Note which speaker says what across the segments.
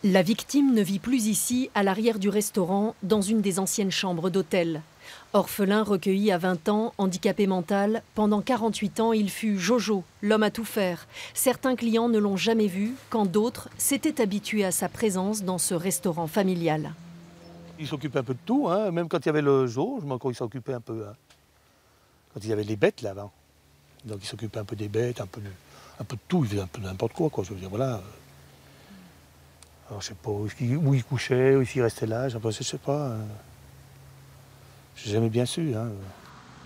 Speaker 1: La victime ne vit plus ici, à l'arrière du restaurant, dans une des anciennes chambres d'hôtel. Orphelin recueilli à 20 ans, handicapé mental, pendant 48 ans, il fut Jojo, l'homme à tout faire. Certains clients ne l'ont jamais vu, quand d'autres s'étaient habitués à sa présence dans ce restaurant familial.
Speaker 2: Il s'occupait un peu de tout, hein. Même quand il y avait le zoo, je me crois qu'il s'occupait un peu. Hein. Quand il y avait les bêtes là-bas. Donc il s'occupait un peu des bêtes, un peu de tout, il faisait un peu n'importe quoi. Je veux dire, voilà. Alors, je sais pas où il couchait, où il restait là, je sais pas. J'ai jamais bien su. Hein.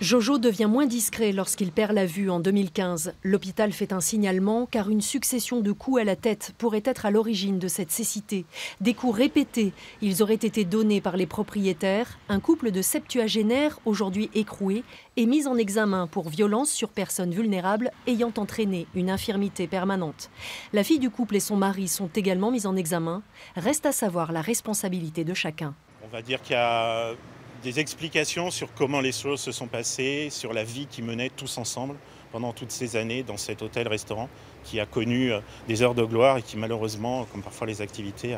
Speaker 1: Jojo devient moins discret lorsqu'il perd la vue en 2015. L'hôpital fait un signalement car une succession de coups à la tête pourrait être à l'origine de cette cécité. Des coups répétés, ils auraient été donnés par les propriétaires. Un couple de septuagénaires, aujourd'hui écroué, est mis en examen pour violence sur personnes vulnérables ayant entraîné une infirmité permanente. La fille du couple et son mari sont également mis en examen. Reste à savoir la responsabilité de chacun.
Speaker 3: On va dire qu'il y a des explications sur comment les choses se sont passées, sur la vie qu'ils menaient tous ensemble pendant toutes ces années dans cet hôtel-restaurant qui a connu des heures de gloire et qui malheureusement, comme parfois les activités,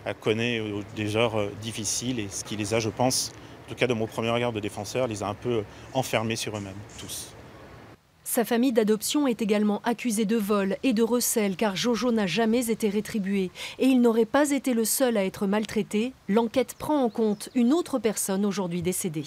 Speaker 3: a connu des heures difficiles et ce qui les a, je pense, en tout cas de mon premier regard de défenseur, les a un peu enfermés sur eux-mêmes, tous.
Speaker 1: Sa famille d'adoption est également accusée de vol et de recel car Jojo n'a jamais été rétribué. Et il n'aurait pas été le seul à être maltraité. L'enquête prend en compte une autre personne aujourd'hui décédée.